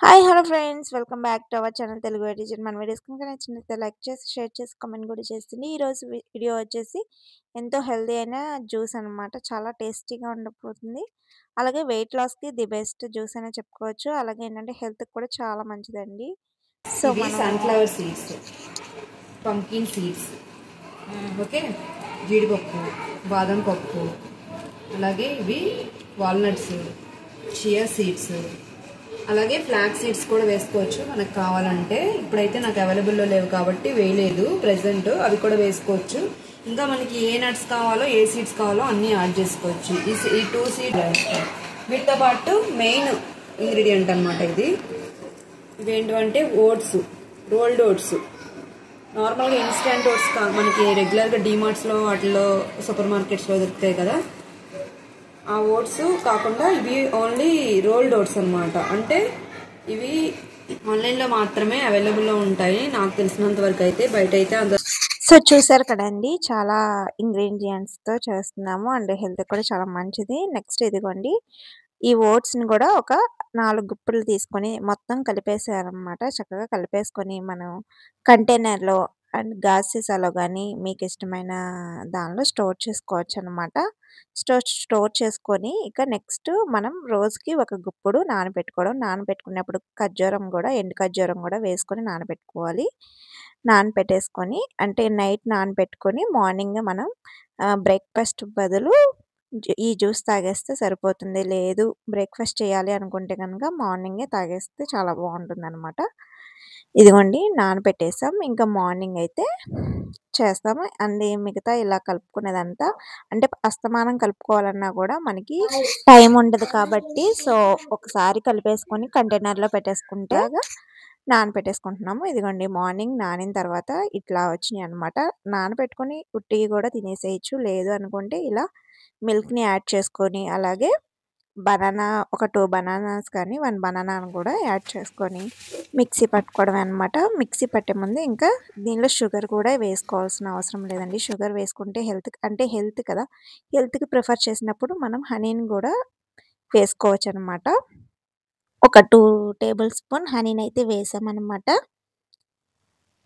Hi hello friends welcome back to our channel Telugu edition మన videos కనుక నచ్చినట్లయితే like చేసి షేర్ చేసి కామెంట్ కూడా చేస్తుంది. ఈరోజు వీడియో వచ్చేసి ఎంతో హెల్తీ అయిన జ్యూస్ అనమాట. చాలా టేస్టీగా ఉండబోతుంది. అలాగే వెయిట్ లాస్కి ది బెస్ట్ జ్యూస్ అనే చెప్పుకోవచ్చు. అలాగే ఏంటంటే హెల్త్కి కూడా చాలా మంచిదండి. సో ఇవి sunflower seeds, pumpkin seeds, okay, జీడిపప్పు, బాదం పప్పు, అలాగే ఇవి వాల్నట్స్, చియా సీడ్స్, అలాగే ఫ్లాక్ సీడ్స్ కూడా వేసుకోవచ్చు మనకు కావాలంటే. ఇప్పుడైతే నాకు అవైలబుల్లో లేవు కాబట్టి వేయలేదు ప్రెసెంట్. అవి కూడా వేసుకోవచ్చు. ఇంకా మనకి ఏ నట్స్ కావాలో ఏ సీడ్స్ కావాలో అన్నీ యాడ్ చేసుకోవచ్చు. ఈ 2 సీడ్స్ వీటితో పాటు మెయిన్ ఇంగ్రీడియంట్ అనమాట ఇది. ఇవేంటంటే ఓట్స్, రోల్డ్ ఓట్స్. నార్మల్గా ఇన్స్టెంట్ ఓట్స్ మనకి రెగ్యులర్గా డీమార్ట్స్లో వాటిలో సూపర్ మార్కెట్స్లో దొరుకుతాయి కదా, ఆ ఓట్స్ కాకుండా ఇవి ఓన్లీ రోల్డ్ ఓట్స్ అనమాట. అంటే ఇవి ఆన్లైన్లో మాత్రమే అవైలబుల్లో ఉంటాయి నాకు తెలిసినంత వరకు. అయితే బయట అయితే అంత. సో చూసారు కదండి, చాలా ఇంగ్రీడియంట్స్తో చేస్తున్నాము అండ్ హెల్త్ కూడా చాలా మంచిది. నెక్స్ట్ ఇదిగోండి, ఈ ఓట్స్ని కూడా ఒక 4 గుప్పులు తీసుకొని మొత్తం కలిపేసేయాలన్నమాట. చక్కగా కలిపేసుకొని మనం కంటైనర్లో అండ్ గాజ్ సీసాలో కానీ మీకు ఇష్టమైన దానిలో స్టోర్ చేసుకోవచ్చు అనమాట. స్టోర్ చేసుకొని ఇక నెక్స్ట్ మనం రోజుకి ఒక గుప్పుడు నానబెట్టుకోవడం. నానబెట్టుకున్నప్పుడు ఖర్జూరం కూడా, ఎండు ఖర్జూరం కూడా వేసుకొని నానబెట్టుకోవాలి. నానబెట్టేసుకొని అంటే నైట్ నానబెట్టుకొని మార్నింగ్ మనం బ్రేక్ఫాస్ట్ బదులు ఈ జ్యూస్ తాగేస్తే సరిపోతుంది. లేదు బ్రేక్ఫాస్ట్ చేయాలి అనుకుంటే కనుక మార్నింగే తాగేస్తే చాలా బాగుంటుందన్నమాట. ఇదిగోండి నానబెట్టేసాం. ఇంకా మార్నింగ్ అయితే చేస్తాము. అండ్ మిగతా ఇలా కలుపుకునేదంతా అంటే అస్తమానం కలుపుకోవాలన్నా కూడా మనకి టైం ఉండదు కాబట్టి సో ఒకసారి కలిపేసుకొని కంటైనర్లో పెట్టేసుకుంటే నానబెట్టేసుకుంటున్నాము. ఇదిగోండి మార్నింగ్ నానిన తర్వాత ఇట్లా వచ్చినాయి అనమాట. నానబెట్టుకొని ఉట్టివి కూడా తినేసేయచ్చు. లేదు అనుకుంటే ఇలా మిల్క్ని యాడ్ చేసుకొని అలాగే బనానా ఒక 2 బనానాస్ కానీ 1 బనానాను కూడా యాడ్ చేసుకొని మిక్సీ పట్టుకోవడం అనమాట. మిక్సీ పట్టే ముందు ఇంకా దీనిలో షుగర్ కూడా వేసుకోవాల్సిన అవసరం లేదండి. షుగర్ వేసుకుంటే హెల్త్ కదా, హెల్త్కి ప్రిఫర్ చేసినప్పుడు మనం హనీని కూడా వేసుకోవచ్చు అనమాట. ఒక 2 టేబుల్ స్పూన్ హనీని అయితే వేసామన్నమాట.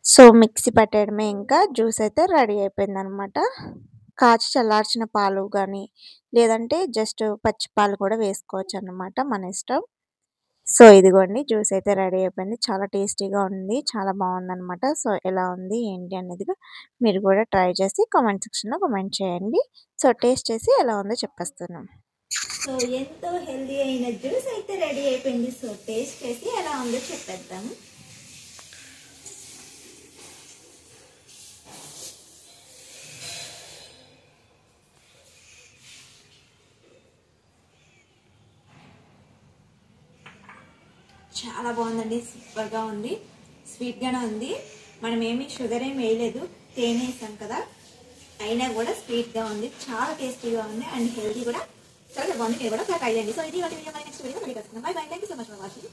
సో మిక్సీ పట్టేయడమే, ఇంకా జ్యూస్ అయితే రెడీ అయిపోయిందనమాట. కాచి చల్లార్చిన పాలు కానీ లేదంటే జస్ట్ పచ్చి పాలు కూడా వేసుకోవచ్చు అన్నమాట, మన ఇష్టం. సో ఇదిగోండి జ్యూస్ అయితే రెడీ అయిపోయింది. చాలా టేస్టీగా ఉంది, చాలా బాగుందనమాట. సో ఎలా ఉంది ఏంటి అనేది మీరు కూడా ట్రై చేసి కామెంట్ సెక్షన్లో కామెంట్ చేయండి. సో టేస్ట్ చేసి ఎలా ఉందో చెప్పేస్తాను. సో ఎంతో హెల్దీ అయిన జ్యూస్ అయితే రెడీ అయిపోయింది. సో టేస్ట్ చేసి ఎలా ఉందో చెప్పేద్దాం. చాలా బాగుందండి, సూపర్గా ఉంది, స్వీట్గానే ఉంది. మనం ఏమి షుగర్ ఏమి వేయలేదు, తేనె వేసాం కదా, అయినా కూడా స్వీట్గా ఉంది, చాలా టేస్టీగా ఉంది అండ్ హెల్దీ కూడా చాలా బాగుంది. మీరు కూడా ట్రై చేయండి. సో ఇది వీడియో, నెక్స్ట్ వీడియో మళ్ళీ కలుసుకుందాం. By by. Thank you so much for watching.